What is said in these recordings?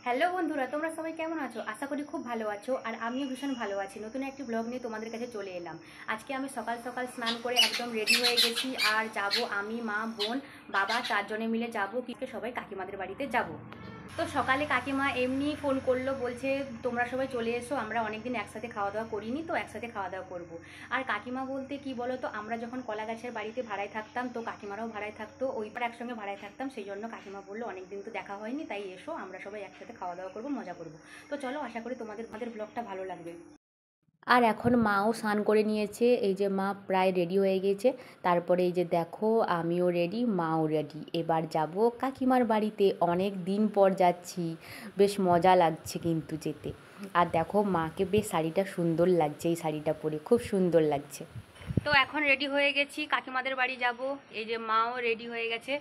Hello বন্ধুরা, তোমরা সবাই কেমন আছো? আশা করি খুব ভালো আছো। আর আমিও ভীষণ ভালো আছি। নতুন একটি ব্লগ নিয়ে তোমাদের কাছে চলে এলাম। আজকে আমি সকাল সকাল স্নান করে একদম রেডি হয়ে গেছি। আর যাব আমি, মা, বোন, বাবা চারজনে মিলে যাবো কিন্তু সবাই কাকিমাদের বাড়িতে যাব। তো সকালে কাকিমা এমনি ফোন করলো, বলছে তোমরা সবাই চলে এসো, আমরা অনেকদিন একসাথে খাওয়া দাওয়া করিনি, তো একসাথে খাওয়া দাওয়া করবো। আর কাকিমা বলতে কি বলো তো, আমরা যখন কলা গাছের বাড়িতে ভাড়ায় থাকতাম, তো কাকিমারাও ভাড়ায় থাকতো, ওইবার একসঙ্গে ভাড়ায় থাকতাম, সেই জন্য কাকিমা বললো অনেকদিন তো দেখা হয়নি, তাই এসো আমরা সবাই একসাথে খাওয়া দাওয়া করবো, মজা করবো। তো চলো, আশা করি তোমাদের ব্লগটা ভালো লাগবে। আর এখন মাও স্নান করে নিয়েছে, এই যে মা প্রায় রেডি হয়ে গেছে। তারপরে এই যে দেখো, আমিও রেডি, মাও রেডি। এবার যাব কাকিমার বাড়িতে, অনেক দিন পর যাচ্ছি, বেশ মজা লাগছে কিন্তু যেতে। আর দেখো মাকে বেশ শাড়িটা সুন্দর লাগছে, এই শাড়িটা পরে খুব সুন্দর লাগছে। তো এখন রেডি হয়ে গেছি, কাকিমাদের বাড়ি যাব। এই যে মাও রেডি হয়ে গেছে,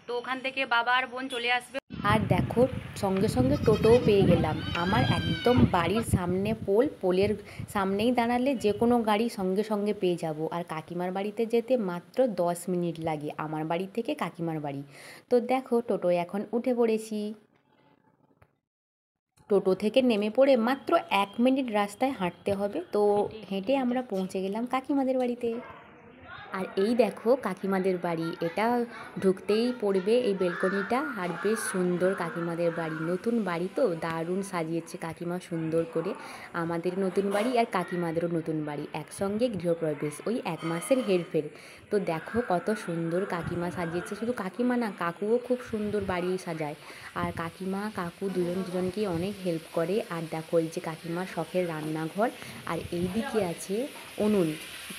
তো ওখান থেকে বাবা আর বোন চলে আসবে। আর দেখো, সঙ্গে সঙ্গে টোটোও পেয়ে গেলাম। আমার একদম বাড়ির সামনে পোলের সামনেই দাঁড়ালে যে কোনো গাড়ি সঙ্গে সঙ্গে পেয়ে যাব। আর কাকিমার বাড়িতে যেতে মাত্র 10 মিনিট লাগে আমার বাড়ি থেকে কাকিমার বাড়ি। তো দেখো, টোটোয় এখন উঠে পড়েছি। টোটো থেকে নেমে পড়ে মাত্র 1 মিনিট রাস্তায় হাঁটতে হবে, তো হেঁটে আমরা পৌঁছে গেলাম কাকিমাদের বাড়িতে। আর এই দেখো কাকিমাদের বাড়ি, এটা ঢুকতেই পড়বে এই বেলকনিটা। আর বেশ সুন্দর কাকিমাদের বাড়ি, নতুন বাড়ি তো দারুণ সাজিয়েছে কাকিমা সুন্দর করে। আমাদের নতুন বাড়ি আর কাকিমাদেরও নতুন বাড়ি একসঙ্গে গৃহপ্রবেশ, ওই 1 মাসের হেরফের। তো দেখো কত সুন্দর কাকিমা সাজিয়েছে, শুধু কাকিমা না, কাকুও খুব সুন্দর বাড়ি সাজায়। আর কাকিমা কাকু দুজনকেই অনেক হেল্প করে। আর দেখো এই যে কাকিমার শখের রান্নাঘর, আর এই দিকে আছে উনুন।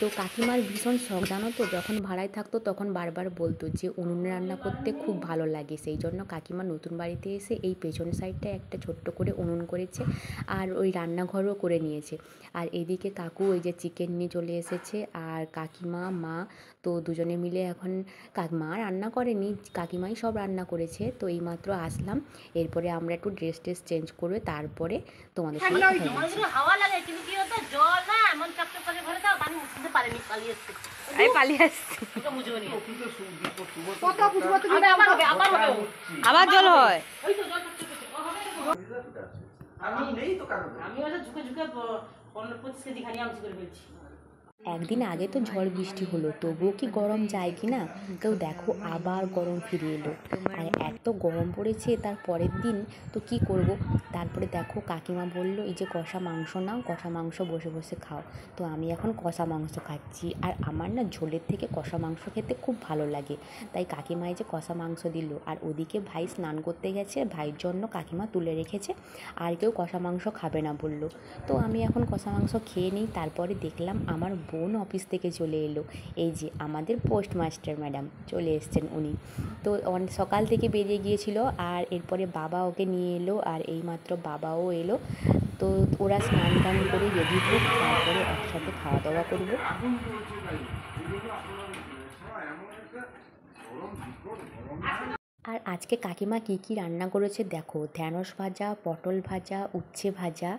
তো কাকিমার ভীষণ শখ জানো তো, যখন ভাড়ায় থাকতো তখন বারবার বলতো যে উনুনে রান্না করতে খুব ভালো লাগে, সেই জন্য কাকিমা নতুন বাড়িতে এসে এই পেছন সাইডটায় একটা ছোট্ট করে উনুন করেছে, আর ওই রান্নাঘরও করে নিয়েছে। আর এদিকে কাকু ওই যে চিকেন নিয়ে চলে এসেছে, আর কাকিমা মা তো দুজনে মিলে এখন, মা রান্না করেনি, কাকিমাই সব রান্না করেছে। তো এইমাত্র আসলাম, এরপরে আমরা একটু ড্রেস চেঞ্জ করে তারপরে তোমাদের সঙ্গে কথা বলছি। হাওয়া লাগে কিন্তু কি হতো, জল না এমন চাপটা করে ভরে দাও, আমি মুছতে পারিনি, পালিয়ে এসেছি। আমি পালিয়ে আসছি, ওটা মুছবো নি। আবার জল হয়। ওই তো জল পড়ছে, ও হবে না। আমি নেই তো কারণ, আমি ওটা ঝুঁকে ঝুঁকে 25 কেজি খালি আমচি করে ফেলছি। একদিন আগে তো ঝড় বৃষ্টি হলো, তবুও কি গরম যায় কি না? তো দেখো আবার গরম ফিরে এলো। আর এত গরম পড়েছে তার পরের দিন, তো কি করব। তারপরে দেখো কাকিমা বললো এই যে কষা মাংস নাও, কষা মাংস বসে বসে খাও। তো আমি এখন কষা মাংস খাচ্ছি। আর আমার না ঝোলের থেকে কষা মাংস খেতে খুব ভালো লাগে, তাই কাকিমা এই যে কষা মাংস দিল। আর ওদিকে ভাই স্নান করতে গেছে, ভাইয়ের জন্য কাকিমা তুলে রেখেছে, আর কেউ কষা মাংস খাবে না বলল। তো আমি এখন কষা মাংস খেয়ে নিই। তারপরে দেখলাম আমার বোন অফিস থেকে চলে এলো, এই যে আমাদের পোস্টমাস্টার ম্যাডাম চলে এসছেন উনি। তো সকাল থেকে বেরিয়ে গিয়েছিল, আর এরপরে বাবা ওকে নিয়ে এলো, আর এইমাত্র বাবাও এলো। তো ওরা স্নান টান করে রেডি হোক, তারপরে একসাথে খাওয়া দাওয়া করবো। আর আজকে কাকিমা কী কী রান্না করেছে দেখো, ঢ্যাঁড়স ভাজা, পটল ভাজা, উচ্ছে ভাজা,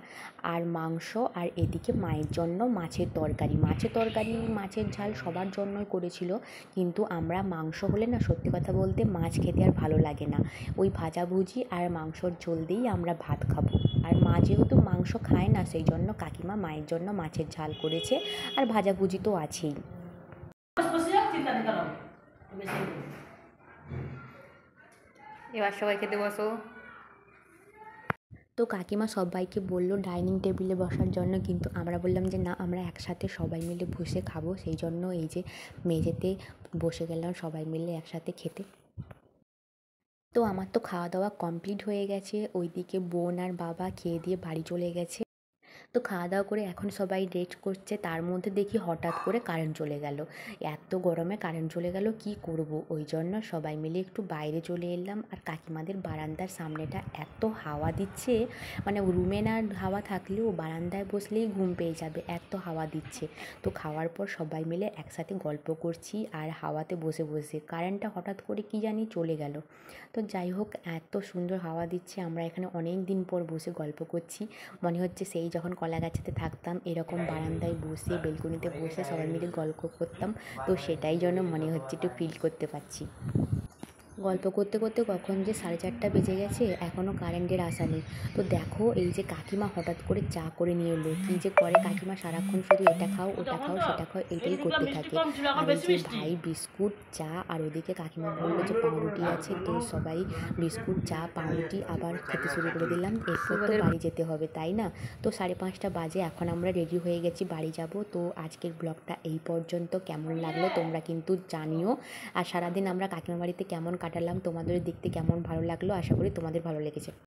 আর মাংস, আর এদিকে মায়ের জন্য মাছের তরকারি। মাছের ঝাল সবার জন্যই করেছিল, কিন্তু আমরা মাংস হলে না, সত্যি কথা বলতে মাছ খেতে আর ভালো লাগে না, ওই ভাজাভুজি আর মাংসর ঝোল দিয়েই আমরা ভাত খাবো। আর মা যেহেতু মাংস খায় না, সেই জন্য কাকিমা মায়ের জন্য মাছের ঝাল করেছে, আর ভাজাভুজি তো আছেই। এবার সবাই খেতে বসো। তো কাকিমা সবাইকে বললো ডাইনিং টেবিলে বসার জন্য, কিন্তু আমরা বললাম যে না, আমরা একসাথে সবাই মিলে বসে খাবো, সেই জন্য এই যে মেঝেতে বসে গেলাম সবাই মিলে একসাথে খেতে। তো আমার তো খাওয়া দাওয়া কমপ্লিট হয়ে গেছে, ওইদিকে বোন আর বাবা খেয়ে দিয়ে বাড়ি চলে গেছে। তো খাওয়া দাওয়া করে এখন সবাই রেস্ট করছে, তার মধ্যে দেখি হঠাৎ করে কারেন্ট চলে গেল। এত গরমে কারেন্ট চলে গেল, কি করব, ওই জন্য সবাই মিলে একটু বাইরে চলে এলাম। আর কাকিমাদের বারান্দার সামনেটা এত হাওয়া দিচ্ছে, মানে রুমে না হাওয়া থাকলেও বারান্দায় বসলেই ঘুম পেয়ে যাবে, এত হাওয়া দিচ্ছে। তো খাওয়ার পর সবাই মিলে একসাথে গল্প করছি আর হাওয়াতে বসে বসে, কারেন্টটা হঠাৎ করে কি জানি চলে গেল। তো যাই হোক, এত সুন্দর হাওয়া দিচ্ছে, আমরা এখানে অনেক দিন পর বসে গল্প করছি, মনে হচ্ছে সেই যখন কলা গাছেতে থাকতাম এরকম বারান্দায় বসে বেলকনিতে বসে সবাই মিলে গল্প করতাম, তো সেটাই জন্য মনে হচ্ছে, একটু ফিল করতে পারছি। গল্প করতে করতে কখন যে 4:30 বেজে গেছে, এখনও কারেন্টের আসা নেই। তো দেখো এই যে কাকিমা হঠাৎ করে চা করে নিয়ে এলো। কী যে করে কাকিমা, সারাক্ষণ শুধু এটা খাও ওটা খাও সেটা খাও এইটাই করতে থাকে। আর এই যে ভাই বিস্কুট চা, আর ওদিকে কাকিমা বললো যে পাউরুটি আছে, তো সবাই বিস্কুট চা পাউরুটি আবার খেতে শুরু করে দিলাম। এরপর তো বাড়ি যেতে হবে তাই না? তো 5:30 বাজে, এখন আমরা রেডি হয়ে গেছি বাড়ি যাব। তো আজকের ব্লগটা এই পর্যন্ত। কেমন লাগলো তোমরা কিন্তু জানিও। আর সারাদিন আমরা কাকিমার বাড়িতে কেমন কাটালাম, তোমাদের দেখতে কেমন ভালো লাগলো, আশা করি তোমাদের ভালো লেগেছে।